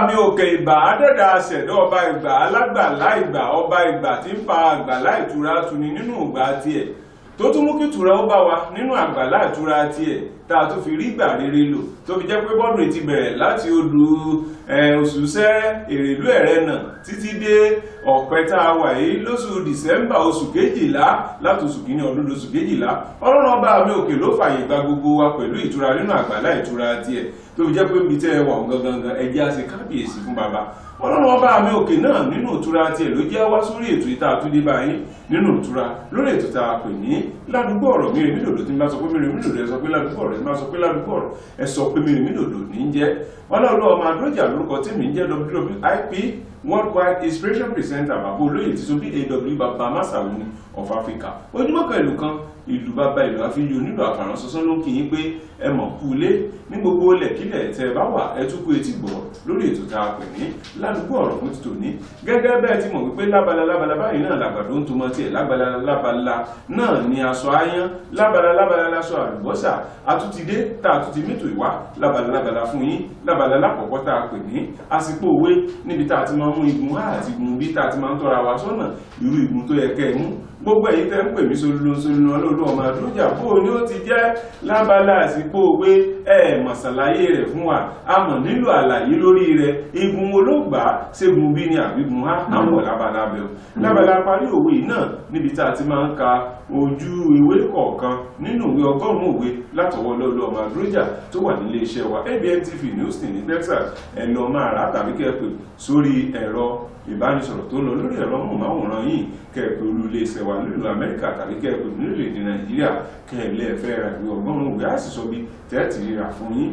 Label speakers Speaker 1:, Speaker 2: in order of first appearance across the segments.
Speaker 1: mi òkè ìbà adẹ́dà àṣẹ̀dá ọba ìgbà alágbàlá ìgbà ọba ìgbà tí ń fa àgbàlá ìtura tuni nínú ìgbà tiẹ̀ tó tún mú kí ìtura ó bá wa nínú àgbàlá ìtura tiẹ̀ tá a tó fi rí ìgbà rere lò tó fi jẹ́ pé bọ́dún ti bẹ̀rẹ̀ láti odò òṣùṣẹ́ èrèlú ẹ̀rẹ́nà títí dé ọ̀pẹ tá a wà yìí lóṣù dìsẹ́mbà oṣù kejìlá láti oṣù kìíní ọdún lóṣù kejìlá ọlọ́run ọba mi òkè ló fàyè gba gbogbo wa pẹ̀lú ìtura nínú àgbàlá ìtura tiẹ̀ tó fi jẹ́ pé ibi tẹ́ ẹ wà gangan ẹjẹ́ á ṣe kábíyèsí fún baba ọlọ́run ọba mi òkè náà nínú ìtura tiẹ̀ ló jẹ́ wá sórí ètò ìta àtúndé báyìí nínú ìtura lórí ètò tá a pè ní ládùúgbò ọ̀rọ̀ Mèremídòdò tí n bá sọ pé Mèremídòdò ẹ sọ pé ládùúgbò ọ̀rọ̀ tí n bá sọ pé ládùúgbò ọ̀rọ̀ ẹ sọ pé Mèremídòdò ní í jẹ́ ọlọ́run ọmọ adójà lórúkọ tí mi ń jẹ́ WWIP worldwide inspiration presenter bàbá olóyè tí so bí AW bàbá Masauni of Africa ojúmọ́kàn ìlú kan ìlú bàbá ìlú àfihàn onílù àfàrán sọsán ló ń kí yín pé ẹ mọ̀ kú ilé ní gbogbo lẹ̀kílẹ̀ tẹ́ ẹ bá wà ẹ tún kú etí gbọ́ lórí ètò tá a pè ní ládùúgbò ọ̀rọ̀ fún títò ní gẹ́gẹ́ bẹ́ẹ̀ tí mọ̀ wípé lábala báyìí náà làgbàdo ń tomọ́ tiẹ̀ lábala náà ni aṣọ ayán lábala láṣọ àlùbọ́sà àtútidé tá a tún ti mẹ́tò ìwá lábala fún yín lábala lákọ̀ọ́kọ́ tá a pè ní àsìkò òwe níbi tá a ti máa mú igun a àti igun bí tá a ti máa ń tọ́ra wa sọ́nà irú igun tó yẹ kẹ́ ẹ mú gbogbo èyí tẹ́ ń pè mí solúlọ́solúlọ́ ọlọ́dún ọmọ àdúrójà bó ní ó ti jẹ́ lábala àsìkò òwe mọ̀sàlàyé rẹ̀ fún wa a mọ̀ nílò àlàyé lórí rẹ̀ igun olóògbà ségun bí ní àbígun àwọn lábala bẹ̀ lábala parí òwe náà níbi tá a ti máa ń ka ojú ìwé kọ̀ọ̀kan nínú ìwé ọgọ́rùn-ún òwe látọwọ́ lọ́lọ́ ọmọ àdúrójà tó wà nílé iṣẹ́ wa ABN TV ní Houston ní Texas ẹ lọ máa rà tàbí kẹ́ẹ̀pẹ̀ sórí ẹ̀rọ ìbánisọ̀rọ̀ tó lọ lórí ẹ̀rọ mọ̀máwòrán yìí kẹ́ẹ̀pẹ̀ olú ilé iṣẹ́ wa nílùú Amẹ́ríkà tàbí kẹ́ẹ̀pẹ̀ nílùú Nàìjíríà kẹ́ẹ̀lẹ́ ẹ̀fẹ́ ra ìwé ọgọ́rùn-ún òwe á sì sọ bí tẹ́ẹ̀tì rírà fún yín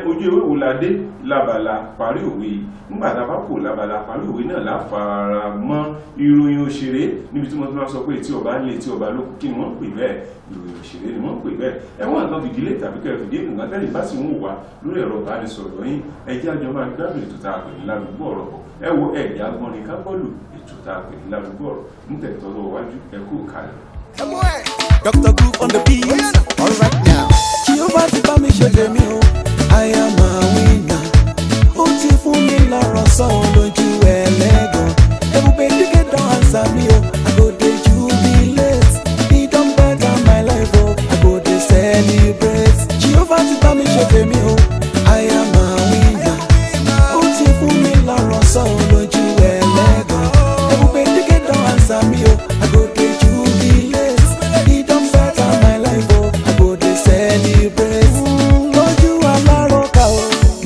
Speaker 1: ojú ewé wo la dé lábala parí òwe yìí nígbà tá a bá kò lábala parí òwe náà láfara mọ́ ìròyìn òṣèré níbi tí wọ́n ti máa sọ pé tí ọba ń lé tí ọba ló kí ni wọ́n pè bẹ́ẹ̀ ìròyìn òṣèré ni wọ́n pè bẹ́ẹ̀ ẹ̀wọ̀n nǹkan fìdílé tàbí kẹ́ fìdí nǹkan tẹ́lẹ̀ bá sì ń wà lórí ẹ̀rọ ìbánisọ̀rọ̀ yín ẹjẹ́ àjọ máa gbádùn ètò tá a pè ní ládùúgbò ọ̀rọ̀ ẹ wo ẹ̀yà gbọ́nrin ká bọ́ọ̀lù ètò tá a pè ní ládùúgbò ọ̀rọ̀ ń tẹ̀tọ́ lọ́wọ́ wájú ẹ kú kalẹ̀.
Speaker 2: Dr. Groove on the beat, all right now. Jehovah ti bá mi ṣe tèmi o, I am a winner. Ó ti fún mi lọ́rọ̀ sọ lójú ẹlẹ́gàn. Ebube dígé don answer mi o, I go dey jubilate. He don better my life o, I go dey celebrate. Jehovah ti bá mi ṣe tèmi o, I am a winner. Ó ti fún mi lọ́rọ̀ sọ lójú ẹlẹ́gàn. Ebube dígé don answer mi o, I go dey jubilate. He don better my life o, I go dey celebrate. Lójú alárọ̀ká o,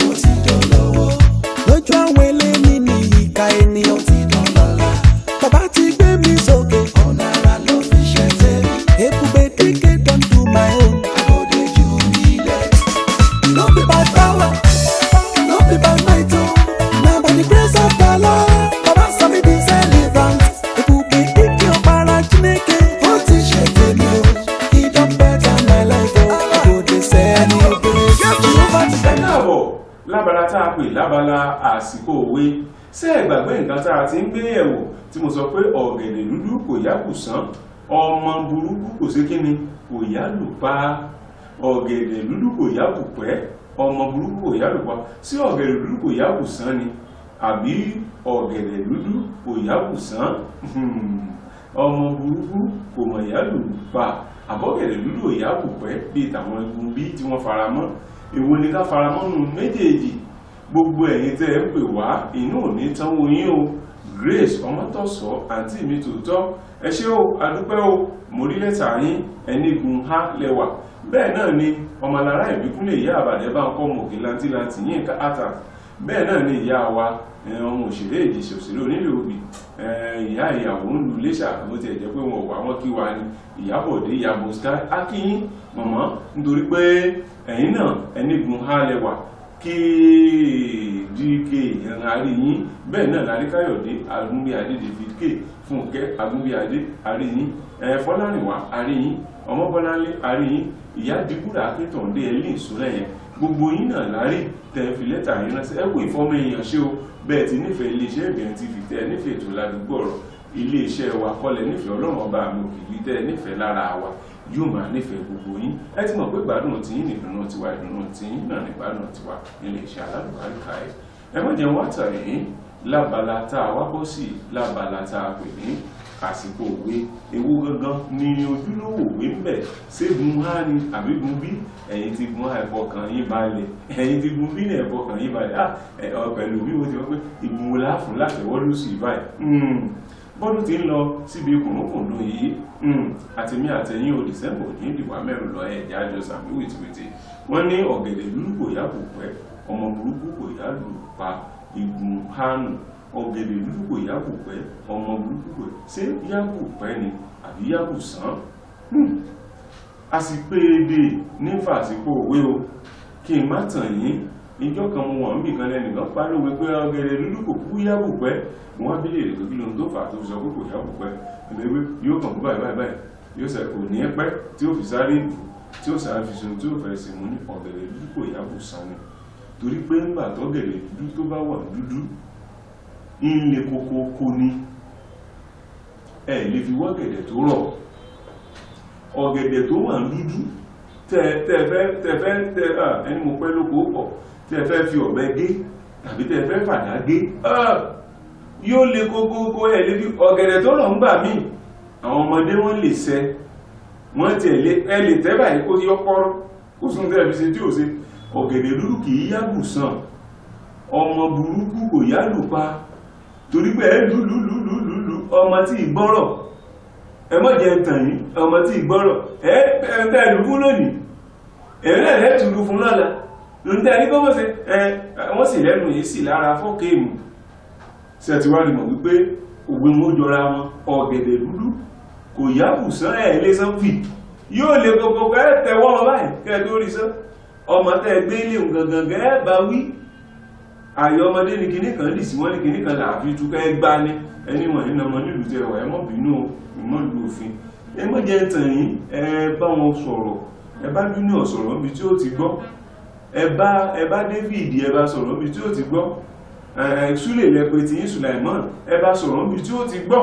Speaker 2: mo ti dolówó. Lójú àwọn eléni ní ìka ènìyàn ti dọ̀lọ́lá. Bàbá ti gbé mi sókè, ọ̀nà ara ló fi ṣe tèmi. Ebube dígé don do my own, I go dey jubilate. No be by power, no be by might o, na by the grace of the Lord. Bàbá sọ mi di celebrant. Ebube dígé ọ̀pára Chineke, ó ti ṣe tèmi o. He don better my life o, I go dey celebrate. Jehovah ti bẹ̀rẹ̀.
Speaker 1: káàbọ̀ lábala tá a pè lábala àsìkò òwe ṣé ẹ gbàgbé nǹkan tá a ti ń gbé yẹ̀wò tí mo sọ pé ọ̀gẹ̀dẹ̀ dúdú kò yá kùsán ọmọ burúkú kò sí kíni kò yá lù pa ọ̀gẹ̀dẹ̀ dúdú kò yá kùpẹ́ ọmọ burúkú kò yá lù pa sí ọ̀gẹ̀dẹ̀ dúdú kò yá kùsán ni àbí ọ̀gẹ̀dẹ̀ dúdú kò yá kùsán ọmọ burúkú kò mọ̀ yá lù pa àbọ̀gẹ̀dẹ̀ dúdú ò yá kùpẹ́ bíi tàwọn igun bí tí wọ́n faramọ́ èwo ni ká faramọ́ nù méjèèjì gbogbo ẹ̀yin tẹ́ ẹ pè wá inú ò ní tán wo yín o Grace Ọmọ́tọ̀sọ́ àǹtí mi tòótọ́ ẹ ṣé o adúpẹ́ o mo rí lẹ́tà yín ẹnigun ha lẹ́wà bẹ́ẹ̀ náà ni ọmọlára ìbíkúnlẹ̀ ìyá àbàdẹ́ bá ń kọ́ mọ̀kì lantilanti yín ká àtà bẹ́ẹ̀ náà ni ìyá wa ọmọ òṣèré ìjìṣẹ́ òṣèré onílé òbí ìyá ìyàwó ń lu Iléṣà bó ti ẹ̀jẹ̀ pé wọn ò wá wọn kí wa ni Ìyábọ̀dé ìyàbọ̀ sky akíyín mọ̀mọ́ nítorí pé ẹ̀yin náà ẹnigun ha lẹ́wà kí dk àrí yín bẹ́ẹ̀ náà lárí Káyọ̀dé Agúnbíadé David K Fúnkẹ́ Agúnbíadé àrí yín Fọlárìnwá àrí yín Ọmọbọ́láńlé àrí yín ìyá dìbúrà Akíntọ̀ndé ẹlẹ́yìn ìsúnlẹ̀ yẹn gbogbo yín náà lárí tẹ́ fi lẹ́tà yín ránṣẹ́ ẹ kú ìfọ́mọ èèyàn ṣé o bẹ́ẹ̀ ti nífẹ̀ẹ́ iléeṣẹ́ ABN TV tẹ́ nífẹ̀ẹ́ ètò ládùúgbò ọ̀rọ̀ iléeṣẹ́ wa kọ́lẹ̀ nífẹ̀ẹ́ Ọlọ́run ọba mi òkìlí tẹ́ nífẹ̀ẹ́ lára wa yóò máa nífẹ̀ẹ́ gbogbo yín ẹ ti mọ̀ pé gbádùn tí yín nìdùnnú tiwa ìdùnnú tí yín náà ní gbádùn tiwa nílé iṣẹ́ alálùbáríkà ẹ̀ ẹ má jẹun wá tàn yín lábala tá a wá bọ́ sí lábala tá a pè ní àsìkò òwe. Èwo gangan ni ojúlówó òwe ń bẹ̀? Ṣé gun á ni àbí gun bí? Ẹ̀yin ti gun á ẹ̀fọ́ kan yín balẹ̀, ẹ̀yin ti gun bí ní ẹ̀fọ́ kan yín balẹ̀. Pẹ̀lú bí wọ́n ti wọ́n pé ìgbìmọ̀ láàfún látẹ̀wọ́lú sí báyìí. Bọ́dún ti ń lọ síbi kùnúkùnú yìí, àtẹ̀mí àtẹ̀yìn ò dìsẹ́mbò ní ìdìbò mẹ́rin lọ ẹ̀jẹ̀ àjọ sàmì wìtìwìtì. Wọ́n ní ọ̀gẹ̀dẹ̀ dúdú kò yá kò pẹ́, ọmọ burúkú kò yá lù pa igun hánù. Ọ̀gẹ̀dẹ̀ dúdú kò yá kò pẹ́, ọmọ burúkú kò ṣé yá kò pẹ́ ni àbí yá kò sán. Àsìpé èdè ní fàsìkò òwe o. Kí n má tàn yín, ìjọ kan mo wọ̀n bí kan lẹ́nìkan pariwo pé ọ̀gẹ̀dẹ̀ dúdú kò kú yá kò pẹ́. Wọ́n bí lè rè pé kí ló ń tó fà tó fi sọ pé kò yá kò pẹ́. Ẹgbẹ́ yóò kàn kú báyìí báyìí yóò sẹ kò ní ẹpẹ́ tí ó fi sáré ìlú tí ó sáré fi sun tí ó fẹ́ sí mú ní ọ̀gẹ̀dẹ̀ dúdú kò yá kò sán ni. Torí pé ńgbà tọ́gẹ̀dẹ̀ dúdú tó bá wà dúdú ń le kókó ní ẹ lè fi wọ́gẹ̀dẹ̀ tó rọ̀. Ọ̀gẹ̀dẹ̀ tó wà dúdú tẹ́ẹ̀fẹ́ ẹni mo pẹ́ lóko pọ̀ tẹ́ẹ̀fẹ́ fi ọ̀bẹ gé tàbí tẹ́ẹ̀fẹ́ fàdá gé yóò le kókó ẹ lè fi ọ̀gẹ̀dẹ̀ tó rọ̀ ń gbà míì àwọn ọmọdé wọ́n lè sẹ́ wọ́n tẹ̀lé ẹ lè tẹ́ báyìí kó yọ pọ́rọ́ kó sún tẹ́ẹ̀ fi ṣe tí ò ṣe. Ọ̀gẹ̀dẹ̀ dúdú kì í yágùn sàn, ọmọ burúkú kò yálù pa. Torí pé ẹ lùlùlùlùlù ọmọ tí ìgbọ́rọ̀, ẹ mọ́ jẹ tàn yín ọmọ tí ìgbọ́rọ̀ ẹ lù fún lónìí ẹ̀rẹ́ rẹ̀ tùlù fún lọ́la lórí tẹ́ ní kọ́ mọ́ sí wọ́n sì lẹ́nu yìí sì lára fọ́kèèmù. Ṣé ti wá rí mọ̀ wípé òwe mú jọra wọn. Ọ̀gẹ̀dẹ̀ dúdú kò yágùn sán ẹ̀ lé sán fì yóò lè gbogbo ẹ tẹ̀wọ́ wọn báyìí kẹ́ tó rí sán. Ọmọ tẹ́ gbé ilé gangan gẹ́ bá wí. Àyọ ọmọdé ní kinní kan dì sí wọ́n ní kinní kan láàfin túkẹ́ gbá ní ẹni wọ̀n nínú ọmọ nílùú tẹ́ wà ẹmọ́ bínú ìmọ̀lú òfin. Ẹ mọ́ jẹ́ tàn yín, ẹ bá wọn sọ̀rọ̀, ẹ bá Junior sọ̀rọ̀ níbi tí ó ti gbọ́, ẹ bá David ẹ bá sọ̀rọ̀ níbi tí ó ti gbọ́, Súlè lẹ́pẹ́ tí yín Sùlàìmọ́n ẹ bá sọ̀rọ̀ níbi tí ó ti gbọ́.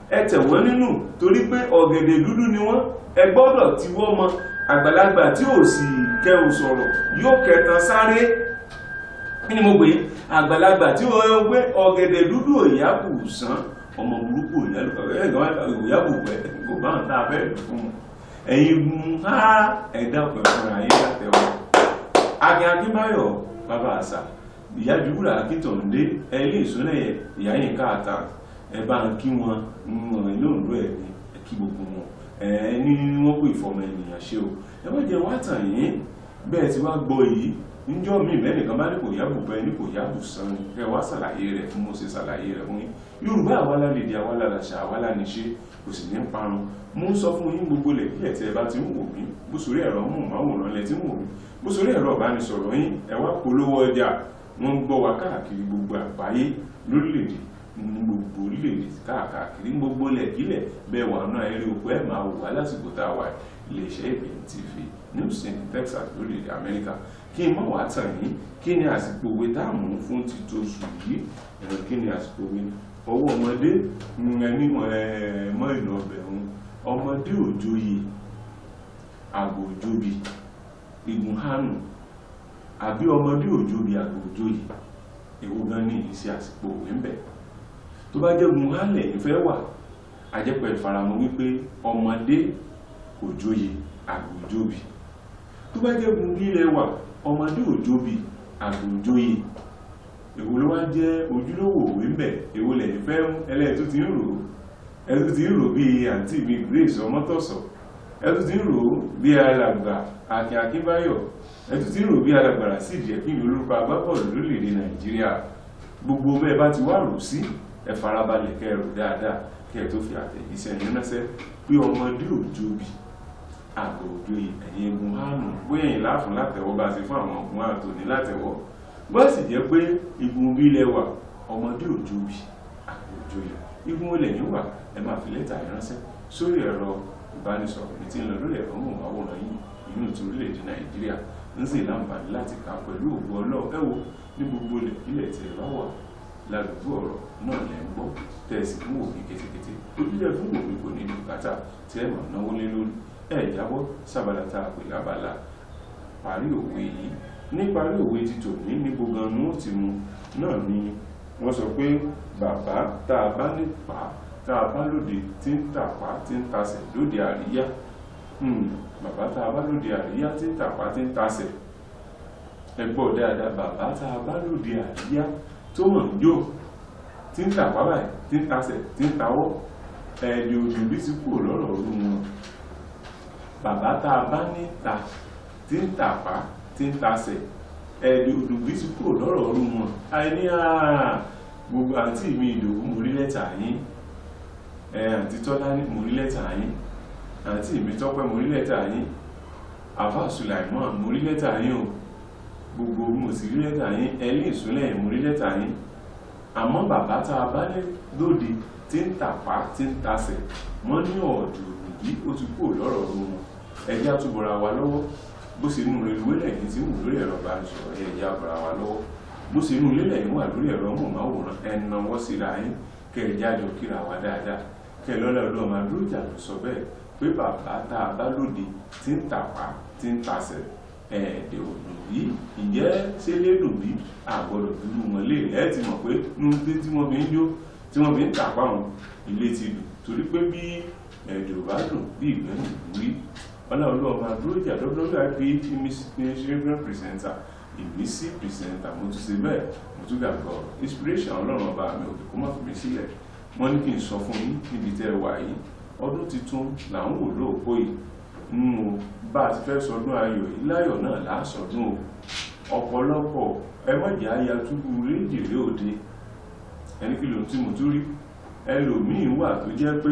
Speaker 1: Ẹ tẹ̀ wọ́n nínú torí pé ọ̀gẹ̀dẹ̀ dúdú ni wọ́n. Ẹ gbọ́dọ̀ ti wọ́ mọ àgbàlagbà tí ò sì kẹ́ ò sọ̀rọ̀ yóò kẹta sáré. Kí ni mo gbé? Àgbàlagbà tí ó gbé ọ̀gẹ̀dẹ̀ dúdú òyàbù sán, ọmọ burúkú òyàbù pẹ́ kò bá ń ta abẹ́ fún un. Ẹ̀yin gun á ẹ̀dá pẹ̀lú ayé látẹ̀wọ̀. Akin Akínbáyọ̀ bàbá àṣà, ìyá Jùbúrà Akíntọ̀ndé, ilé ìsúnlẹ̀yẹ, ìyá yín káàtà, ẹ bá ń kí wọn ilé òǹdó ẹ̀ ní kí gbogbo wọn. Ní wọ́n kó ìfọmọ ènìyàn ṣe o. Ẹ má jẹ́ wá tàn yín bẹ́ẹ̀ tí wá gbọ́ yìí. Níjọ́ mi lẹ́nìkan bá ní kò yábù pẹ́ ní kò yábù sán ni ẹ wá ṣàlàyé rẹ̀ fún mo ṣe ṣàlàyé rẹ̀ fún yín. Yorùbá àwálá lè di àwálá làṣà àwálá ní ṣe kò sì ní parun. Mo ń sọ fún yín gbogbo lẹ̀ kílẹ̀ tí ẹ bá ti ń wò mí bó sórí ẹ̀rọ móhùnmáwòrán lẹ ti ń wò mí bó sórí ẹ̀rọ ìbánisọ̀rọ̀ yín ẹ wá polówó ọjà. Wọ́n ń gbọ́ wa káàkiri gbogbo àgbáyé lórílẹ̀-èdè ní gbogbo orílẹ̀-èdè káàkiri gbogbo lẹ̀kílẹ̀ bẹ́ẹ̀ wà náà eré òkú ẹ̀ máa wò wá lásìkò tá a wà iléeṣẹ́ Ìbẹ̀yìn TV News in Texas lórílẹ̀-èdè Amẹ́ríkà. Kí n má wá tàn yín, kí ni àsìkò òwe táàmù fún títò oṣù yìí? Kí ni àsìkò òwe? Ọwọ́ ọmọdé ẹni mọ́ ìlú ọbẹ̀ òun. Ọmọdé òjòyè, àgbò òjòbí, igun hánù. Àbí ọmọdé òjòbí, àgbò òjòyè. Èwo gan ní ìṣe àsìkò òwe ń bẹ̀? Tó bá jẹ́ gun hánlẹ̀ ìfẹ́ wà, àjẹpẹ̀ ìfaramọ́ wípé ọmọdé òjòyè, àgbò òjòbí. Tó bá jẹ́ gun lílẹ̀ wà, ọmọdé òjòbí, àgbò òjòyè. Èwo ló wá jẹ́ ojúlówó òwe ń bẹ̀? Èwo lẹ̀ fẹ́ ẹlẹ́ẹ̀tú ti ń rò ó? Ẹtú ti ń rò bí àǹtí mi Grace Ọmọ́tọ̀sọ̀. Ẹtú ti ń rò ó bí alàgbà Akin Akínbáyọ̀. Ẹtú ti ń rò bí alàgbà Rasidi Ẹ̀kíní olórúkọ agbábọ́ọ̀lù lórílẹ̀-èdè Nàìjíríà. Gbogbo bẹ́ẹ̀ bá ti wá rò sí ẹ farabalẹ̀ kẹ́ ẹ rò dáadáa kí ẹ tó fi àtẹ̀jíṣẹ́ yín ránṣẹ́ pé ọmọdé òjòbí, àgbò òjòyè, ẹ̀yin egun hánù. Bóyá ẹ̀yin láàfún látẹ̀wọ́ bá ti fún àwọn ọkùnrin àtòní látẹ̀wọ́. Bó sì jẹ́ pé igun bí ilẹ̀ wà, ọmọdé òjòbí, àgbò òjòyè. Igun olè yín wà, ẹ máa fi lẹ́tà ránṣẹ́ sórí ẹ̀rọ ìbánisọ̀rọ̀ ní tí ń lọ lórí ẹ̀rọ móhùnmáwòrán yìí inú ti orílẹ̀-èdè Nàìjíríà ń sì láǹfààní láti kà pẹ̀lú ògbó ọlọ́ọ̀ ẹ̀wò ní gbogbo ilẹ̀ tí ẹ bá wà ládùúgbò ọ̀rọ̀ náà lẹ́ ń gbọ́ tẹ̀sí fún òbí kétékété ojúlẹ̀ fún òbí kò ní bùkátà tí ẹ máa náwó lé lórí ẹ̀ jábọ́ sábàlá tá a pè lábala parí òwe yìí. Ní parí òwe ti tòní ní gbogbo ọ̀nà ó ti mú náà ni wọ́n sọ pé bàbá tá a bá nípa tá a bá lóde tí ń tàpá tí ń tasẹ̀ lóde àríyá bàbá tá a bá lóde àríyá tí ń tàpá tí ń tasẹ̀ ẹ gbọ́ dáadáa bàbá tá a bá lóde àríyá tó mọ̀ ń yó tí ń tàpá báyìí tí ń tasẹ̀ tí ń tawọ́ ẹ̀ẹ́dì òjò bí ti kú lọ́rọ̀ ọdún wọn bàbá tá a bá níta tí ń tàpá tí ń tasẹ̀ ẹ̀ẹ́dì òjò bí ti kú lọ́rọ̀ ọdún wọn àìní gbogbo àǹtí mi Ìdòwú mo rí lẹ́tà yín àǹtí Tọ́lá mo rí lẹ́tà yín àǹtí mi Tọ́pẹ́ mo rí lẹ́tà yín àfà Sùlàìmọ́n mo rí lẹ́tà yín o gbogbo mo sì rí lẹ́tà yín ẹlẹ́ ìsúnlẹ̀ mo rí lẹ́tà yín àmọ́ bàbá tá a bá lóde tí ń tàpá tí ń tasẹ̀ wọ́n ní ọ̀dù yìí ó ti kúrò lọ́rọ̀ ọ̀run wọn ẹ̀jẹ̀ àtúbọ̀ra wa lọ́wọ́ bó ṣe nù reluwé lẹ́yìn tí wù lórí ẹ̀rọ bá ń sọ̀rọ̀ ẹ̀jẹ̀ àbọ̀ra wa lọ́wọ́ bó ṣe nù lé lẹ́yìn wà lórí ẹ̀rọ mọ̀máwòrán ẹ̀nàwọ́ síra yín kẹ̀ẹ̀jẹ̀ àjọ kíra wa dáadáa kẹ̀lọ́lá ọlọ́mọ adójà ló sọ bẹ́ẹ̀ pé bàbá tá a bá lóde tí ń tàpá tí ń tasẹ̀ ẹ̀ẹ́dẹ̀ òdùn yìí ìjẹ́ ṣe lédùn bí àgbọ̀dọ̀ dúró wọn lé ẹ̀ ti mọ̀ pé nùdé tí wọ́n fi ń jó tí wọ́n fi ń tàpá wọn ilé ti dùn torí pé bí ẹ̀ẹ́dẹ̀ ò bá dùn bí ìgbẹ́nu rí ọlọ́run ọmọ adójà WIP ministerial presenter ìmísí presenter mo tún ṣe bẹ́ẹ̀ mo tún gbàgbọ́ inspiration ọlọ́run ọba mi ò kó má fi mi sílẹ̀ wọ́n ní kí n sọ fún yín níbi tẹ́ ẹ wà yìí ọdún tuntun là ń wò lóòpó yìí nínú bá a ti fẹ́ sọdún ayọ̀ yìí láyọ̀ náà láàsọdún o ọ̀pọ̀lọpọ̀ ẹ má jẹ́ àyà túbú rédìrí òde ẹni kí ló tí mo tún rí ẹlòmíín wà tó jẹ́ pé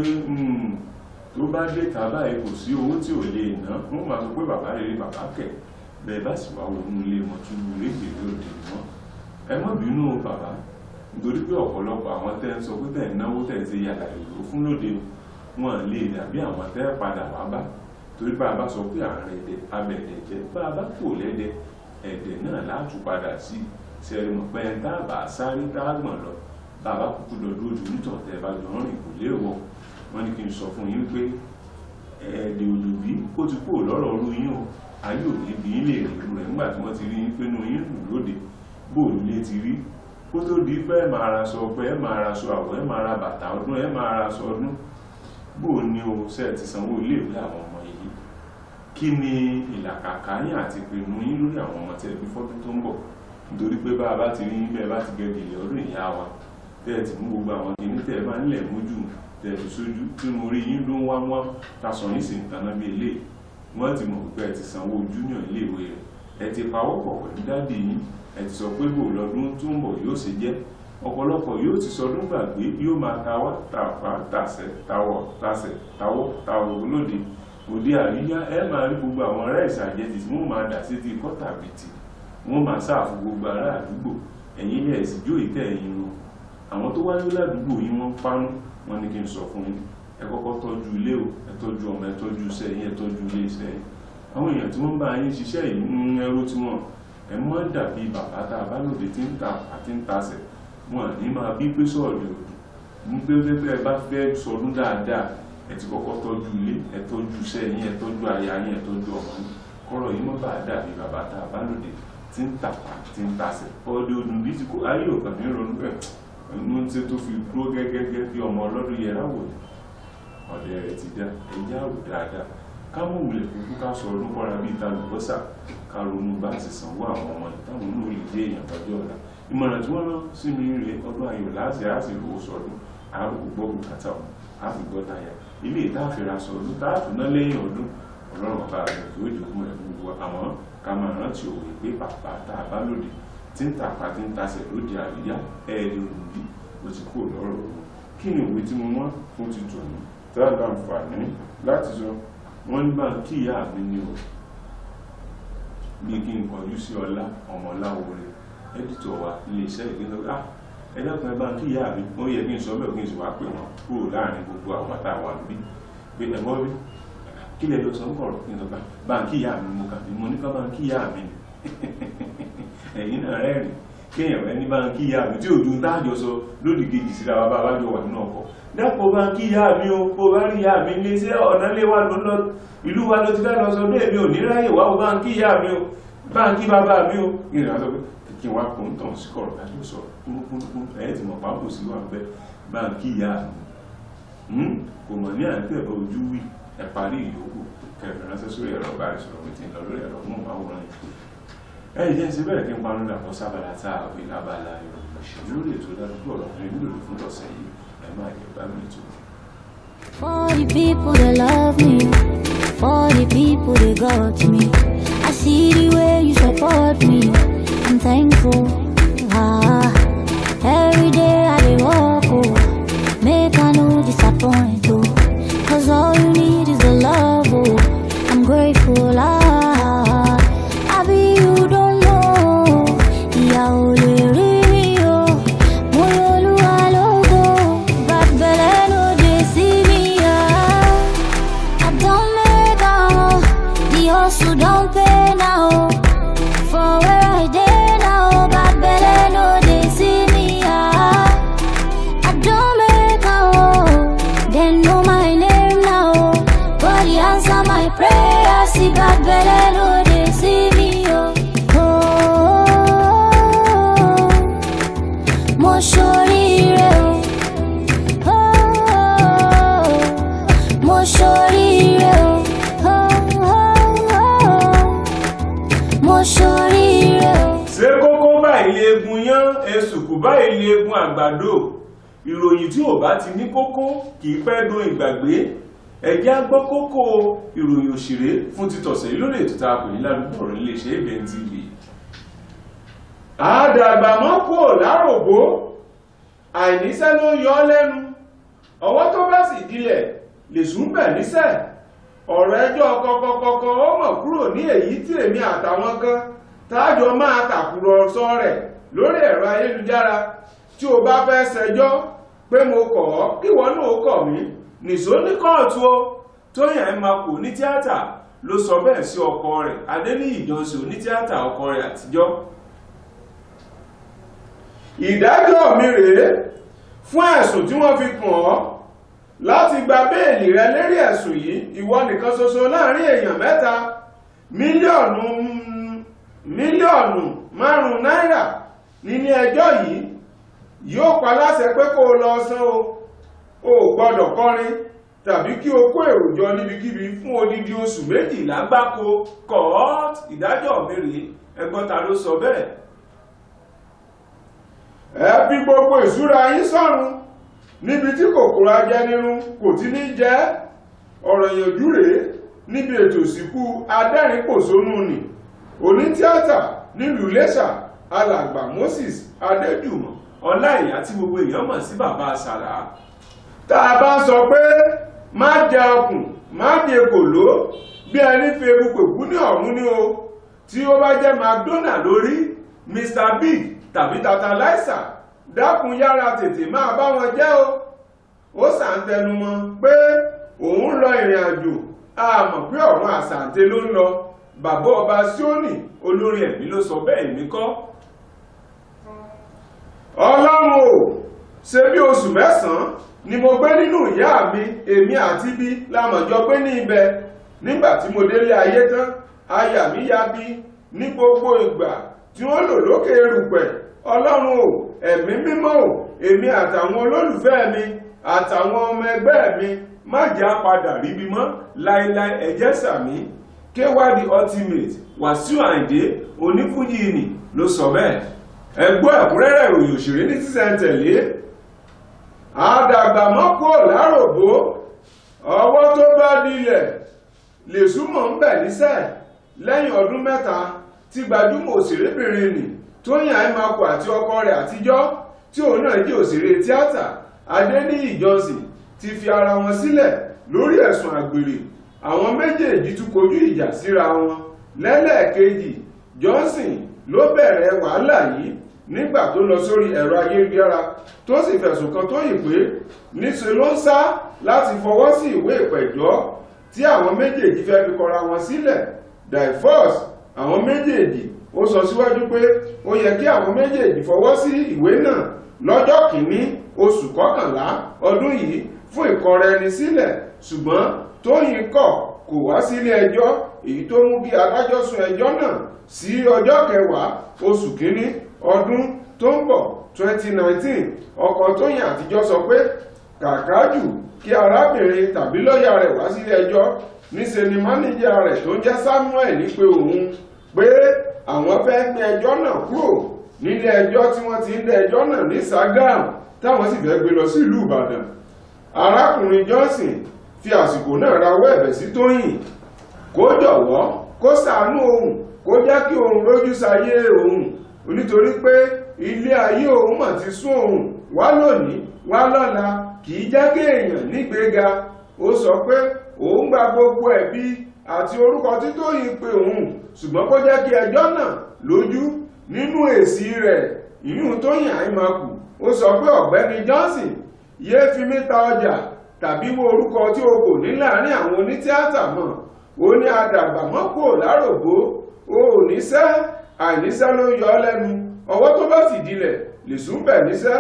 Speaker 1: tó bá dé tàbá ẹ kò sí owó tí ò lè ná wọ́n máa sọ pé bàbá rere bàbá kẹ̀ bẹ́ẹ̀ bá sì wá wọnú ilé wọn túbú rédìrí òde wọn ẹ má bínú bàbá nítorí pé ọ̀pọ̀lọpọ̀ àwọn tẹ́ ń sọ pé tẹ́ ń náwó tẹ́ ń ṣe yàrá ìlú fún lóde wọn lè dàbí àwọn tẹ́ padà wá bá torí bá a bá sọ pé àárín ẹ̀dẹ̀ abẹ̀dẹ̀ jẹ́ bá a bá kò lẹ́dẹ̀ ẹ̀dẹ̀ náà látú padà sí sẹ́rìmọ̀ pé ẹ̀ tá a bá sáré tá a gbọ̀n lọ bá a bá kúkú lọ lójú nítọ̀ tẹ́ bá jọ rìn kò léèwọ̀ wọ́n ní kí n sọ fún yín pé ẹ̀ẹ́dẹ̀ òdòbí ó ti kúrò lọ́rọ̀ ọrú yín o ayé ò ní bí yín lè rí irú rẹ̀ nígbà tí wọ́n ti rí yín pé inú yín dùn lóde bóòlù lé ti rí kó tó di pé ẹ máa ra aṣọ ọpẹ ẹ máa ra aṣọ àwọ̀ ẹ máa ra bàtà ọdún ẹ máa ra aṣọ ọdún bóò ní o ṣe ti sanwó iléèwé àwọn ọmọ yìí kí ni ìlàkàkà yín àti ìpinnu yín lórí àwọn ọmọ tẹ́ bí fọ́dún tó ń bọ̀ nítorí pé bá a bá ti rí yín bẹ́ẹ̀ bá ti gẹ́gìlì ọdún ìyá wa tẹ́ ẹ ti mú gbogbo àwọn kìíní tẹ́ ẹ bá nílẹ̀ mójú tẹ́ ẹ ti sójú tí mo rí yín ló ń wá wọ́n tasọ̀ yín sì ń taná bí ilé wọ́n ti mọ̀ pé ẹ ti sanwó júnior iléèwé rẹ̀ ẹ ti pawọ́pọ̀ pẹ̀lú dádì yín ẹ ti sọ pé bò lọ́dún tó ń bọ̀ yóò ṣe jẹ́ ọ̀pọ̀lọpọ̀ yóò ti sọdún gbàgbé yóò máa tawá tàpá tàṣẹ tawọ̀ tàṣẹ tawọ́ tawọ̀ lóde òde àríyá ẹ máa rí gbogbo àwọn ará ìsàjẹtì tí wọ́n máa dà sí ti kọ́tà bìtì wọ́n máa sáàfù gbogbo ará àdúgbò ẹ̀yìn ilẹ̀ ẹ̀sìn jó ìtẹ́ ẹ̀yìn ro àwọn tó wáyé ládùúgbò yìí wọ́n pánú wọ́n ní kí n sọ fún yín ẹ kọ́kọ́ tọ́jú ilé o ẹ tọ́jú ọmọ ẹ tọ́jú iṣẹ́ yín ẹ tọ́jú ilé iṣẹ́ yín àwọn èèyàn tí wọ́n bá yín ṣiṣẹ́ yìí ń ẹrú tí wọ́n ẹ mọ́ dàbí bàbá tá a bá lòdì tí ń ta àti ń tasẹ̀ wọn ní máa bí pé sọ̀rọ̀ òdù ń pé pé ẹ bá fẹ́ sọdún dáadáa ẹ ti kọ́kọ́ tọ́jú ilé ẹ tọ́jú iṣẹ́ yín ẹ tọ́jú aya yín ẹ tọ́jú ọmọ yín kọ́rọ̀ yín mọ́ bá dàbí bàbá tá a bá lòdì tí ń tàpá tí ń tasẹ̀ ọdẹ òdù bí ti kó ayé òkàn mi ronú bẹ́ẹ̀ ẹnu tí tó fi dúró gẹ́gẹ́ bí ọmọ ọlọ́dún yẹra wò ní ọ̀dẹ rẹ̀ ti dá ẹjẹ́ àrò dáadáa ká mú wulẹ̀ kúkú ká sọ ọdún kọ́ra bíi ìtàlùbọ́sà ká ronú bá ti sanwó àwọn ọmọ ìtàwọn inú lè dé èèyàn lọ́jọ́ ọ̀la ìmọ̀ràn tí wọ́n rán sí mi rè ọdún ayọ̀ láti àti ìlú sọdún àrùn gbọ́ bùkátà wọn àfi gbọ́ táyà ilé ìtàfẹ́ra sọdún táàtún náà lẹ́yìn ọdún ọlọ́run ọba rẹ̀ tó jogún rẹ̀ gbogbo àwọn ká máa rántí òwe pé bàbá tá a bá lòdì tí ń tàpá tí ń tasẹ̀ lóde àríyá ẹ̀ẹ́dì òdùbí ó ti kúrò lọ́rọ̀ òun kí ni òwe tí mo wọ́n fún ti tò ní tá a láǹfààní láti sọ wọ́n ní bá kí ìyá mi ní o bí kí n kọjú sí ọlá ọmọláwọrẹ ẹ́dítọ̀ wa ilé iṣẹ́ ìgbésọ̀ ẹ̀dàkùn ẹ bá kí ìyá mi ó yẹ kí n sọ bẹ́ẹ̀ kí n sì wá pè wọ́n kúrò láàrin gbogbo àwọn àtàwọn àbí pé ẹ̀gbọ́n bí kí lè lọ sọ ń kọ̀rọ̀ kí n sọ bá kí ìyá mi mo kà bí mo ní ká bá kí ìyá mi ẹ̀yìn náà rẹ́rìn kéèyàn ẹni bá kí ìyá mi tí òjò ń dájọ sọ lódì kejì síra wa bá wájọ wà nínú ọkọ̀ dápò bá kí ìyá mi o kó bá rí ìyá mi ní sí ọ̀nà lé wa lọ ìlú wa ló ti fẹ́ lọ sọ bẹ́ẹ̀ mi ò ní ráyè wá o bá kí ìyá mi o bá kí bàbá mi o ìrìn àjọ pé kí wọ́n á kó ń tàn sí kọ̀rọ̀ ká tó sọ̀rọ̀ kúnkúnkún ẹ̀yẹ́ ti mọ̀ pápò sí wà bẹ́ẹ̀ bá ń kí ìyá mi kò mọ̀ ní àìpẹ́ ẹ̀bọ̀ ojú wí ẹ̀ parí ìyókù kẹfẹ́ ránṣẹ́ sórí ẹ̀rọ bá ìṣòro mi ti ń lọ lórí ẹ̀rọ mú àwòrán yìí ẹ̀yìn jẹ́ sí bẹ́ẹ̀ kí n panu dàpọ̀ sábàlá tá a fi lábàlá ìròyìn òṣèlú lórí ètò ìdádúgbò ọ̀rọ̀ fún ìlú fún lọ́sẹ̀ yìí ẹ̀ máa yẹ bá mi tó.
Speaker 3: For the people that love me, for the people that got me, I see the way you support me, I'm thankful. Every day I dey walk, oh, make I no disappoint, oh, cause all you need is the love, oh, I'm grateful. I be you don't know, ìyà ò lè rí mi o, mo l'Olúwa lógo, bad belle no dey see me. I don't make am, the hustle don't pay now, for where I dey now, bad belle no dey see me. I don't make am, they know my name now, but he answer my prayer, see bad belle no dey see me. Mo ṣoríire o, mo ṣoríire o, mo ṣoríire o.
Speaker 1: ṣé kókó báyìí léegun yán èsùkù báyìí léegun àgbàdo ìròyìn tí ò bá ti ní kókó kì í pẹ́ dún ìgbàgbé ẹ̀jẹ̀ á gbọ́ kókó ìròyìn òṣèré fún títọ̀sẹ̀ yìí lórí ètò tá a pè ní ládùúgbò ọ̀rọ̀ iléeṣẹ́ ABN TV. àdàgbà mọ́ kò láròbó àìníṣẹ́ ló yọ ọ́ lẹ́nu ọwọ́ tó bá sì dilẹ̀ lè sùn bẹ̀ níṣẹ́ ọ̀rọ̀ ẹjọ́ kọ̀kọ̀kọ̀kọ̀ ó mọ̀ kúrò ní èyí tí èmi àtàwọn kan tájọ máa tàkùrọ̀sọ rẹ̀ lórí ẹ̀rọ ayélujára tí o bá fẹ́ ṣẹjọ́ pé mo kọ̀ ọ́ kíwọ náà kọ̀ mí nìṣó ní kóòtù o Tóyìn Àìmàkò ní tíátà ló sọ bẹ́ẹ̀ sí ọkọ rẹ̀ Adéníyì Johnson ní tíátà ọkọ rẹ̀ àtijọ́. ìdájọ́ mi rèé fún ẹ̀sùn tí wọ́n fi kàn ọ́ láti gba béèlì rẹ lérí ẹ̀sùn yìí ìwọ nìkan ṣoṣo láàrin èèyàn mẹ́ta mílíọ̀nù 5 náírà nílé ẹjọ́ yìí yóò pa láṣẹ pé kó o lọ san o gbọ́dọ̀ kọrin tàbí kí o kó èrò jọ níbikíbi fún odidi oṣù 12 gbáko court ìdájọ́ mi rèé ẹgbọ́n ta ló sọ bẹ́ẹ̀. ẹ fi gbogbo ìṣúra yín sọ́run níbi tí kòkòrò ajẹnirun kò ti ní jẹ́ ọ̀rọ̀ ìyànjú rèé níbi ètò ìsìnkú adẹ́rìnpòṣónú nì onítíátà nílùú Iléṣà alàgbà Moses Adéjùmọ̀ Ọláìyá tí gbogbo èèyàn mọ̀ sí bàbá Sàrà. tá a bá sọ pé má jẹ ọkùn má jẹ kòló bí ẹni fi ewu pèkú ní ọ̀run ní o tí ó bá jẹ́ McDonald lórí Mr Big tàbí Tantalizer dákun yára tètè máa bá wọn jẹ́ o. ó sàǹtẹnumọ́ pé òun lọ ìrìn àjò a mọ̀ pé ọ̀run àsàǹtẹ ló ń lọ bàbá ọba Síónì olórin ẹ̀mí ló sọ bẹ́ẹ̀ èmi kọ́. Ọlọ́run ò ṣe bí oṣù 9 ni mo gbé nínú ìyá mi èmi àti bí lámọ̀jọ gbé ní ibẹ̀ nígbà tí mo délé ayé tán aya mi ya bí ní gbogbo ìgbà tí wọ́n lò lókè erùpẹ̀. Ọlọ́run ò ẹ̀mí mímọ́ ò èmi àtàwọn olólùfẹ́ mi àtàwọn ọmọ ẹgbẹ́ mi má jẹ́ á padà ríbi mọ́ láíláí ẹ̀jẹ̀ sàmí K1 the ultimate Wàsíù Àyìndé onífújì nì ló sọ bẹ́ẹ̀. ẹgbọ́ ẹ̀kúnrẹ́rẹ́ ìròyìn òṣèré ní sísẹ̀ntẹ̀lé. àdàgbà mọ́ kò láròbó ọwọ́ tó bá dilẹ̀ lè súnmọ́ ń bẹ̀ níṣẹ́ lẹ́yìn ọdún 3 tí gbajúmọ̀ òṣèrébìnrin nì Tóyìn Àìmàkò àti ọkọ rẹ̀ àtijọ́ tí òun náà jẹ́ òṣèré tíátà Adéníyì Johnson ti fi ara wọn sílẹ̀ lórí ẹ̀sùn àgbèrè. àwọn méjèèjì tún kojú ìjà síra wọn lẹ́lẹ́ẹ̀kejì. Johnson ló bẹ̀rẹ̀ wàhálà yìí nígbà tó lọ sórí ẹ̀rọ ayélujára tó sì fẹ̀sùn kan Tóyìn pé níṣe ló ń sá láti fọwọ́ sí ìwé ìpẹ̀jọ́ tí àwọn méjèèjì fẹ́ fi kọra wọn sílẹ̀ divorce. àwọn méjèèjì ó sọ síwájú pé ó yẹ kí àwọn méjèèjì fọwọ́ sí ìwé náà lọ́jọ́ 1 oṣù kọkànlá ọdún yìí fún ìkọraẹnisílẹ̀ ṣùgbọ́n Tóyìn kò wá sílé ẹjọ́ èyí tó mú kí adájọ́ sún ẹjọ́ náà sí ọjọ́ 10 oṣù 1
Speaker 4: ọdún tó ń bọ̀ 2019 ọkọ Tóyìn àtijọ́ sọ pé kàkà jù kí arábìnrin tàbí lọ́ọ̀yà rẹ̀ wá sílé ẹjọ́ níṣe ni máníjà rẹ̀ tó ń jẹ́ Samuel ní pé òun pé àwọn fẹ́ gbé ẹjọ́ náà kúrò nílé ẹjọ́ tí wọ́n ti ń dá ẹjọ́ náà ní Sàgámù táwọn sì fẹ́ gbé lọ sí ìlú Ìbàdàn. Arákùnrin Johnson fi àsìkò náà rawọ́ ẹ̀bẹ̀ sí Tóyìn kó jọ̀wọ́ kó ṣàánú òun kó jẹ́ kí òun rójú sáyé òun nítorí pé ilé ayé òun mà ti sún òun wá lónìí wá lọ́la kì í jẹ́ kí èèyàn nígbéga. Ó sọ pé òun gba gbogbo ẹ̀bi àti orúkọ tí Tóyìn pè òun ṣùgbọ́n kó jẹ́ kí ẹjọ́ náà lójú. Nínú èsì rẹ̀ ìyún Tóyìn Àìmàkù ó sọ pé ọ̀gbẹ́ni Johnson yéé fi mí ta ọjà tàbí wo orúkọ tí o kò ní láàrin àwọn onítíátà mọ́. Ó ní adàgbà mọ́ kò lárògbó o ò níṣẹ́ àìníṣẹ́ ló yọ ọ́ lẹ́nu ọwọ́ tó bá sì dilẹ̀ lè sún bẹ̀ níṣẹ́.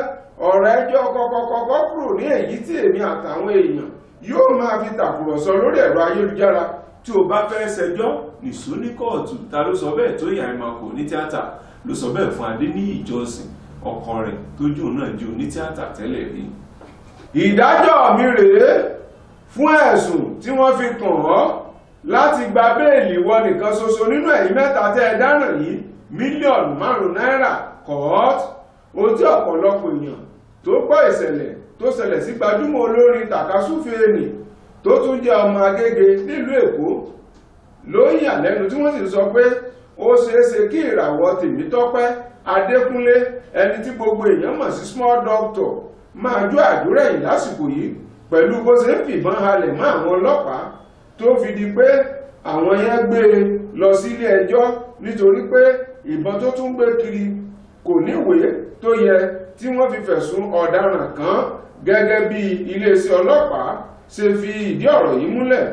Speaker 4: ọ̀rọ̀ ẹjọ́ kọ́kọ́kọ́kọ́ kúrò ní èyí tí èmi àtàwọn èèyàn yóò máa fi tàkùrọ̀sọ lórí ẹ̀rọ ayélujára.
Speaker 1: tí o bá fẹ́ ṣẹjọ́ nìṣó ní kóòtù. Ta ló sọ bẹ́ẹ̀? Tóyìn Àìmàkù onítíátà ló sọ bẹ́ẹ̀ fún Adéníyì Johnson ọkọ rẹ̀ tójú náà jẹ́ onítíátà tẹ́lẹ̀ rí.
Speaker 4: ìdájọ́ mi rèé fún ẹ̀sùn tí wọ́n fi kàn ọ́ láti gba béèlì wọ nìkan ṣoṣo nínú ẹ̀yin mẹ́ta tẹ́ ẹ dáràn yìí mílíọ̀nù 5 náírà court. Ohun tí ọ̀pọ̀lọpọ̀ èèyàn tó gbọ́ ìṣẹ̀lẹ̀ tó ṣẹlẹ̀ sí gbajúmọ̀ olórin Tàkasúfèé nì tó tún jẹ́ ọmọ Agége nílùú Èkó ló yà lẹ́nu tí wọ́n sì sọ pé ó ṣeéṣe kí ìràwọ̀ Tèmítọ́pẹ́ Adékúnlé ẹni tí gbogbo èèyàn mọ̀ sí small doctor máa jó àdúrẹ̀yìn lásìkò yìí pẹ̀lú bó ṣe ń fìbọn halẹ̀ mọ́ àwọn ọlọ́pàá tó fi di pé àwọn yẹn gbé e lọ sílé ẹjọ́ nítorí pé ìbọn tó tún gbé kiri kò níwèé tó yẹ tí wọ́n fi fẹ̀sùn ọ̀daràn kàn gẹ́gẹ́ bí iléeṣẹ́ ọlọ́pàá ṣe fi ìdí ọ̀rọ̀ yìí múlẹ̀.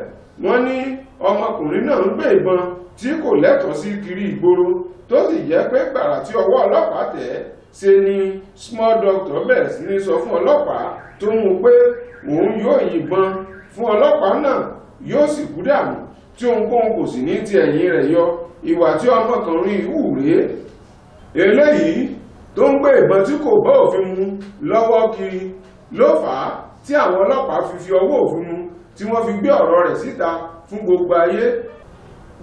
Speaker 4: Wọ́n ní ọmọkùnrin náà ń gbé ìbọn tí kò lẹ́tọ̀ọ́ sí kiri ìgboro tó sì jẹ́ pé gbàrà tí ọwọ́ ọlọ́pàá tẹ̀ ṣe ni small doctor bẹ̀rẹ̀ sí ní sọ fún ọlọ́pàá tó mú pé òun yóò yìnbọn fún ọlọ́pàá náà yóò sì kú dànù tí ohunkóhun kò sì ní ti ẹ̀yìn rẹ̀ yọ. Ìwà tí ọmọkùnrin hù rèé. Eléyìí tó ń gbé ìbọn tí kò bá òfin mu lọ́wọ́ kiri ló fà á tí àwọn ọlọ́pàá fi ọwọ́ òfin mu tí wọ́n fi gbé ọ̀rọ̀ rẹ̀ síta fún gbogbo ayé.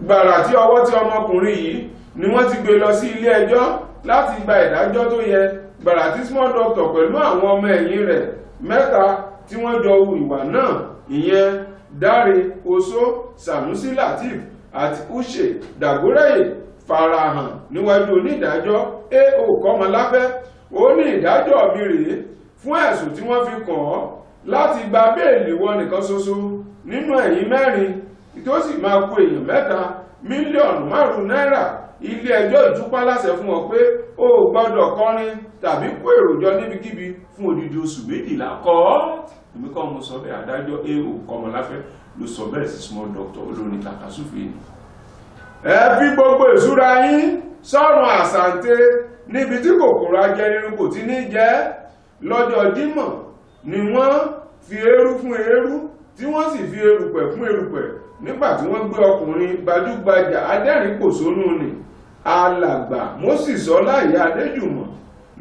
Speaker 4: Gbàrà tí ọwọ́ tí ọmọkùnrin yìí ni wọ́n ti gbé lọ sí ilé ẹjọ́ láti gba ìdájọ́ tó yẹ. Gbàrà tí small doctor pẹ̀lú àwọn ọmọ ẹ̀yìn rẹ̀ mẹ́ta tí wọ́n jọ hu ìwà náà ìyẹn Dáre Oṣó, Sànúsí Lateef àti Uche Dàgórẹ̀yè farahàn níwájú onídàájọ́ A.O. Kọ́mọláfẹ́. Ó ní ìdájọ́ mi rèé fún ẹ̀sùn tí wọ́n fi kàn ọ́ láti gba béèlì wọ nìkan ṣoṣo nínú ẹ̀yin mẹ́rin tó sì máa kó èèyàn mẹ́ta mílíọ̀nù 5 náírà. Ilé ẹjọ́ ìtúpá láṣẹ fún ọ pé o gbọ́dọ̀ kọrin tàbí kó èròjọ níbikíbi fún odidi oṣù 12 kọ́. Èmi kọ́ mo sọ bẹ́ẹ̀, adájọ́ A.O. Kọ́mọláfẹ́ ló sọ bẹ́ẹ̀ sí small doctor olórin Tàkasúfèé. Ẹ fi gbogbo ìṣúra yín sọ́run àsàǹtẹ̀ níbi tí kòkòrò ajẹnirun kò ti ní jẹ́. Lọ́jọ́ Jímọ̀ ni wọ́n fi eérú fún eérú tí wọ́n sì fi erùpẹ̀ fún erùpẹ̀ nígbà tí wọ́n gbé ọkùnrin gbajúgbajà adẹ́rìn-pòṣónú ni alàgbà Moses Ọláìyá Adéjùmọ̀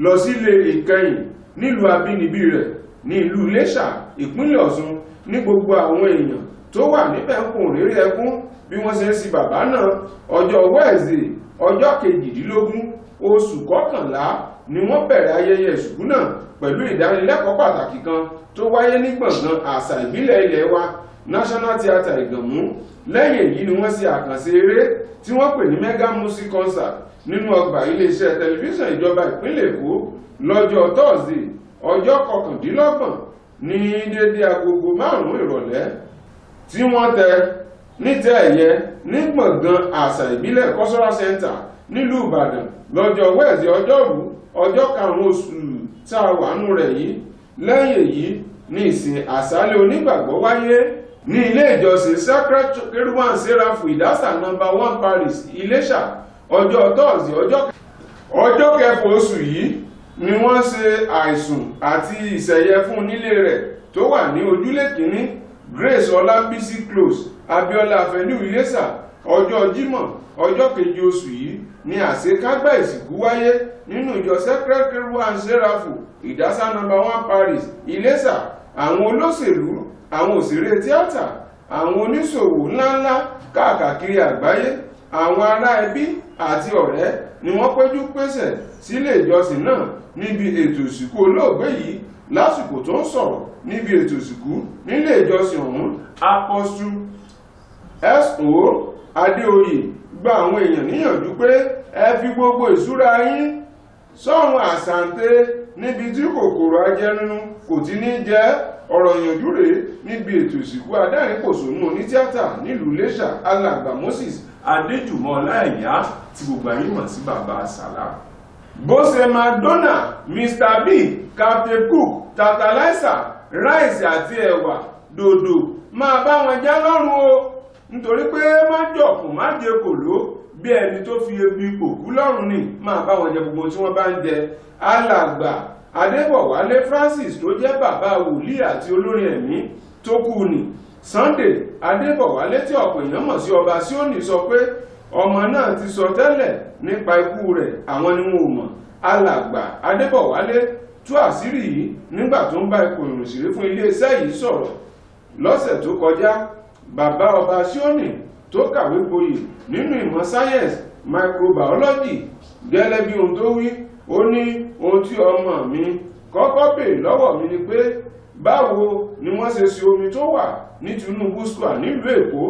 Speaker 4: lọ sílé ìkẹyìn nílùú abínibí rẹ̀ ní ìlú Iléṣà ìpínlẹ̀ Ọ̀ṣun. Ní gbogbo àwọn èèyàn tó wà níbẹ̀ ń kùn réré ẹkún bí wọ́n ṣe ń sin bàbá náà. Ọjọ́ Wednesday ọjọ́ 22 oṣù kọkànlá ni wọ́n bẹ̀rẹ̀ ayẹyẹ ìsìnkú náà pẹ̀lú ìdánilẹ́kọ̀ọ́ pàtàkì kan tó wáyé ní gbọ̀ngàn àṣà ìbílẹ̀ ilẹ̀ wa National Theatre Ìgànmú. Lẹ́yìn èyí ni wọ́n ṣe àkànṣe eré tí wọ́n pè ní mega music concert nínú ọgbà iléeṣẹ́ tẹlifíṣàn ìjọba ìpínlẹ̀ Èkó lọ́jọ́ Thursday ọjọ́ 29 ní dédé agogo 5 ìrọ̀lẹ́ tí wọ́n tẹ nítẹ́ ẹ̀yẹ ní gbọ̀ngàn àṣà ìbílẹ̀ cultural center nílùú Ìbàdàn lọ́jọ́ Wednesday ọjọ́rú ọjọ́ 5 oṣù tá a wà nù rẹ̀ yìí. Lẹ́yìn èyí ní ìsìn àṣálẹ́ onígbàgbọ́ wáyé ní ilé ìjọsìn Sacred Keruban Seraphim Ìdásà No. 1 Paris Iléṣà ọjọ́ Thursday ọjọ́ 9 oṣù yìí ni wọ́n ṣe àìsùn àti ìṣẹ̀yẹ fún nílé rẹ̀ tó wà ní ojúlé kìíní Grace Ọlábísí Close Abíọ́lá Avenue Iléṣà ọjọ́ Jímọ̀ ọjọ́ keje oṣù yìí ni àṣekágbá ìsìnkú wáyé nínú ìjọ Secretary and Serafu Ìdásá No. 1 Paris Iléṣà. Àwọn olóṣèlú, àwọn òṣèré tíátà, àwọn oníṣòwò ńláńlá káàkiri àgbáyé, àwọn ará ẹbí àti ọ̀rẹ́ ni wọ́n péjú pésẹ̀ sílé ìjọsìn náà níbi ètò ìsìnkú olóògbé yìí. Lásìkò tó ń sọ̀rọ̀ níbi ètò ìsìnkú nílé ìjọsìn ọ̀hún, Apostle S.O. Adéoyè gba àwọn èèyàn níyànjú pé ẹ fi gbogbo ìṣúra yín sọ́run àsàǹtẹ̀ níbi tí kòkòrò ajẹnirun kò ti ní jẹ́. Ọ̀rọ̀ ìyànjú rèé níbi ètò ìsìnkú adẹ́rìn-pòṣónú onítìátà nílùú Iléṣà alàgbà Moses Adéjùmọ̀ Ọláìyá tí gbogbo ayé mọ̀ sí Bàbá Sàlá. Bó ṣe Madonna, Mr. B, Captain Cook, Tantalizer, ráìsì àti ẹ̀wà dòdò máa bá wọn jẹ lọ́rùn o, nítorí pé má jọ̀kùn má jẹ kòló bí ẹni tó fi ebi pòkú lọ́rùn ni máa bá wọn jẹ gbogbo tí wọ́n bá ń jẹ. Alàgbà Adébọ̀wálé Francis tó jẹ́ bàbá wòlíì àti olórin ẹ̀mí tó kú ni Sunday Adébọ̀wálé tí ọ̀pọ̀ èèyàn mọ̀ sí Ọba Síónì sọ pé ọmọ náà ti sọ tẹ́lẹ̀ nípa ikú rẹ̀, àwọn ni wọn ò mọ̀. Alàgbà Adébọ̀wálé tú àṣírí yìí nígbà tó ń bá ipò ìrìnsìrí fún iléeṣẹ́ yìí sọ̀rọ̀ lọ́sẹ̀ tó kọjá. Bàbá Ọba Síónì tó kàwé gboyè nínú ìmọ̀ sáyẹ́ǹsì microbiology gẹ́lẹ́ bí ohun tó wí, ó ní ohun tí ọmọ mi kọ́kọ́ béèrè lọ́wọ́ mi ni pé báwo ni wọ́n ṣe ṣe omi tó wà ní Tinubu Square nílùú Èkó.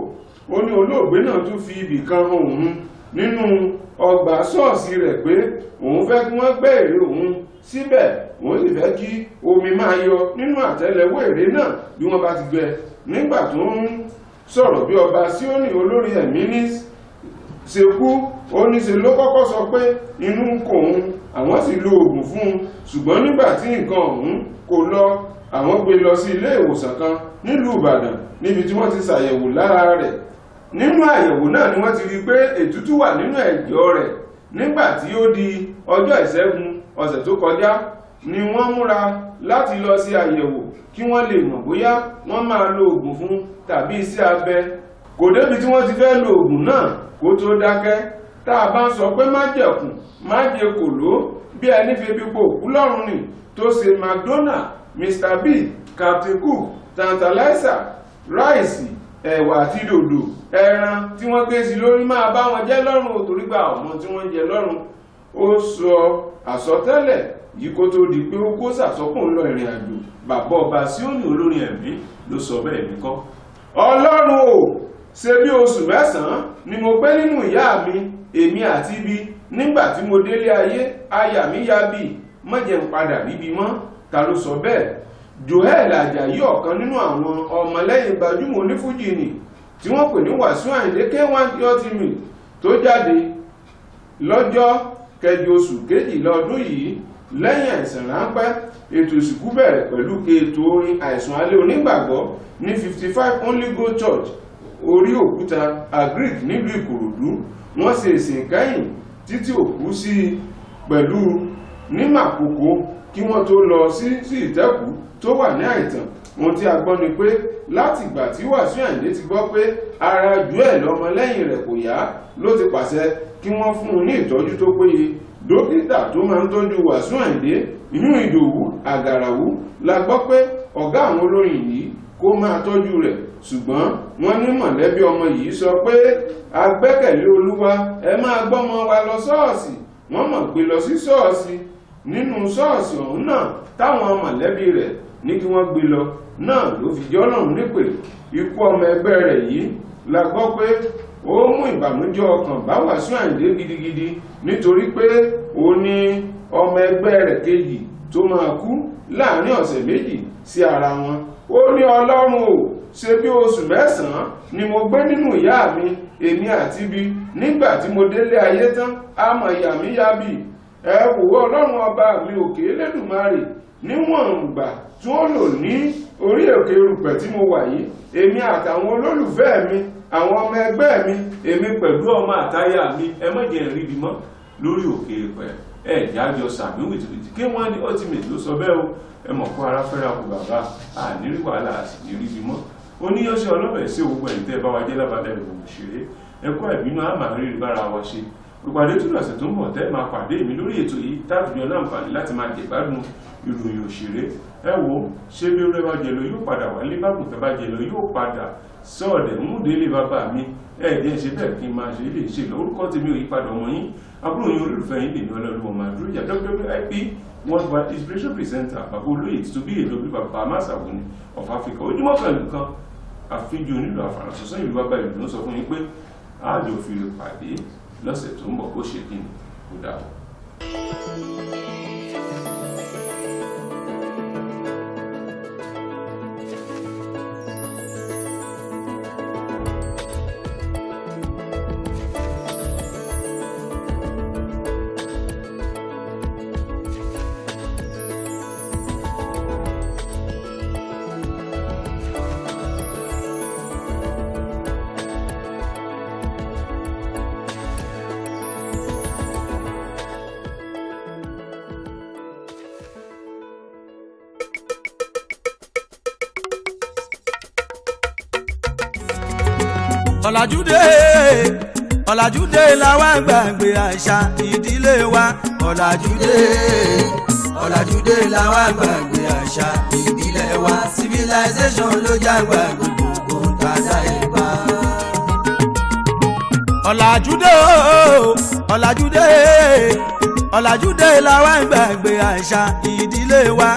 Speaker 4: Ó ní olóògbé náà tún fi ibì kan hàn òun nínú ọgbà ṣọ́ọ̀ṣì rẹ̀ pé òun fẹ́ kí wọ́n gbé ère òun síbẹ̀, òun sì fẹ́ kí omi máa yọ nínú àtẹ́lẹwọ́ ère náà bí wọ́n bá ti gbẹ. Nígbà tó ń sọ̀rọ̀ bí Ọba Síónì olórin ẹ̀mí ní ṣe kú, ó ní ṣe ló kọ́kọ́ sọ pé inú ń kò òun, àwọn sì lo oògùn fún un, ṣùgbọ́n nígbà tí nǹkan ọ̀hún kò lọ, àwọn gbé lọ sí ilé ìwòsàn kan nílùú Ìbàdàn níbi tí wọ́n ti ṣàyẹ̀wò lára rẹ̀. Nínú àyẹ̀wò náà ni wọ́n ti rí pé ètútù wà nínú ẹ̀jẹ̀ rẹ̀. Nígbà tí ó di ọjọ́ Ìṣẹ́gun ọ̀sẹ̀ tó kọjá ni wọ́n múra láti lọ sí àyẹ̀wò kí wọ́n lè mọ̀ bóyá wọ́n máa lo oògùn fún tàbí iṣẹ́ abẹ. Kò débi tí wọ́n ti fẹ́ lo oògùn náà kó tó dákẹ́. Tá a bá ń sọ pé má jẹ̀kùn má jẹ kòló bí ẹni fi ebi po òkú lọ́rùn ni tó ṣe Madonna, Mr. B, Captain Cook, Tantalizer, ráìsì, ẹ̀wà àti dòdò, ẹran tí wọ́n gbé sí lórí máa bá wọn jẹ lọ́rùn o, torí gba ọmọ tí wọ́n jẹ lọ́rùn. Ó sọ àsọtẹ́lẹ̀ yìí kó tó di pé ó kó sàsọkùn lọ ìrìn àjò. Bàbá Ọba Síónì olórin ẹ̀mí ló sọ bẹ́ẹ̀ ní kọ́. Ọlọ́run o, ṣe bí oṣù 9 ni mo gbé nínú ìyá mi, èmi àti ibi. Nígbà tí mo délé ayé, aya mi ya bí mọ́jẹ̀ ń padà ríbi mọ́. Ta ló sọ bẹ́ẹ̀? Joel Àjàyí, ọ̀kan nínú àwọn ọmọlẹ́yìn gbajúmọ̀ onífújì ni tí wọ́n pè ní Wàsíù Àyìndé K1 Ultimate tó jáde lọ́jọ́ kẹjọ oṣù kejìlá ọdún yìí lẹ́yìn àìsàn ráńpẹ́. Ètò ìsìnkú bẹ̀rẹ̀ pẹ̀lú ètò orin àìsùn alẹ́ onígbàgbọ́ ní 55 Only God Church orí òkúta Agric nílùú Ìkòròdú. Wọ́n ṣe ìsìn kẹ́yìn títí òkú sí pẹ̀lú ní Màkòkò kí wọ́n tó lọ sí Ìtẹ́kù tó wà ní Àìtàn. Ohun tí a gbọ́ ni pé láti ìgbà tí Wàsíù Àyìndé ti gbọ́ pé ara Joel ọmọlẹ́yìn rẹ̀ kò yá ló ti pàṣẹ kí wọ́n fún un ní ìtọ́jú tó péye. Dókítà tó máa ń tọ́jú Wàsíù Àyìndé inú Ìdòwú Àgàràwú la gbọ́ pé ọ̀gá àwọn olórin yìí kó máa tọ́jú rẹ̀, ṣùgbọ́n wọ́n ní mọ̀lẹ́bí ọmọ yìí sọ pé agbẹ́kẹ̀lé Olúwa, ẹ máa gbọ́mọ wa lọ ṣọ́ọ̀ṣì. Wọ́n mọ̀ gbé lọ sí ṣọ́ọ̀ṣì. Nínú ṣọ́ọ̀ṣì ọ̀hún náà táwọn mọ̀lẹ́bí rẹ̀ ní kí wọ́n gbé lọ náà ló fi jẹ́ Ọlọ́run nípè. Ikú ọmọ ẹgbẹ́ rẹ̀ yìí la gbọ́ pé ó mú ìbànújẹ́ ọkàn bá Wàsíù Àyìndé gidigidi, nítorí pé ó ní ọmọ ẹgbẹ́ rẹ̀ kejì tó máa kú láàrin ọ̀sẹ̀ méjì sí ara wọn. Ó ní Ọlọ́run o, ṣe bí oṣù 9 ni mo gbé nínú ìyá mi, èmi àti ibi. Nígbà tí mo délé ayé tán, àmọ́ ìyá mi yá bì. Ẹ wò Ọlọ́run ọba mi òkè Elédùmarè, níwọ̀n ìgbà tí wọ́n lò ní orí òkè erùpẹ̀ tí mo wà yìí, èmi àtàwọn olólùfẹ́ mi, àwọn ọmọ ẹgbẹ́ mi, èmi pẹ̀lú ọmọ àtáyà mi, ẹ má jẹ́ ríbi mọ́ lórí òkè erùpẹ̀. Ẹ jájọ sàmì wìtìwìtì K1 Ultimate ló sọ bẹ́ẹ̀ o. Ẹ mọ̀ kó ara fẹ́ra kù bàbá, àníri wàhálà sì ní ríbi mọ́.
Speaker 1: oníyanṣẹ́ ọlọ́bẹ̀ sí gbogbo ẹ̀yìn tẹ́ bá wa jẹ́ lábàdà ìròyìn òṣèré ẹ̀kọ́ ìbínú àmà rírí bára wa ṣe ìpàdé tó lọ́sẹ̀ tó ń bọ̀ tẹ́ máa pàdé mi lórí ètò yìí táàfin láǹfààní láti máa jẹ̀gbádùn ìròyìn òṣèré ẹ wo ṣé bí rẹ bá jẹlọ yóò padà wálé bákùn tẹ́ bá jẹlọ yóò padà sọ́ọ̀dẹ̀ múdélé bàbá mi ẹ̀ẹ́dẹ́ ṣe bẹ́ẹ̀ kí n máa ṣe lè ṣe lórúkọ tèmi ò yípadà ọmọ yín àbúrò yín olólùfẹ́ yín lè ní ọlọ́run ọmọ àdúró ìjà WWIP worldwide inspiration presenter bàbá olóyè tó bí èdè òbí bàbá amáṣàwọ̀ni of Africa ojúmọ́ pẹ̀lú kan àfijù onílù àfàràsọ́sọ́ ìlú bàbá ìlú ló sọ fún yín pé àjọ fi lè pàdé lọ́sẹ̀ tó ń bọ̀ kó ṣe kí ni kó dà o.
Speaker 2: ọ̀làjúdé làwa gbàgbé àṣà ìdílé wa ọ̀làjúdé làwa gbàgbé àṣà ìdílé wa civilization ló jágbà gbogbo tàdá ìbá. ọ̀làjúdé làwa gbàgbé àṣà ìdílé wa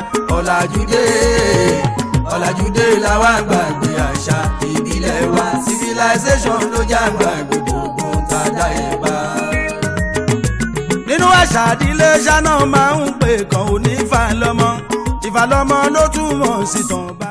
Speaker 2: ọ̀làjúdé làwa gbàgbé àṣà ìdílé wa civilization ló jágbà gbogbo tàdá ìbá. nínú àṣà ìdílé ṣáná máa ń pè kàn ó ní ìfàlọ́mọ ló túmọ̀ sí tàn bá.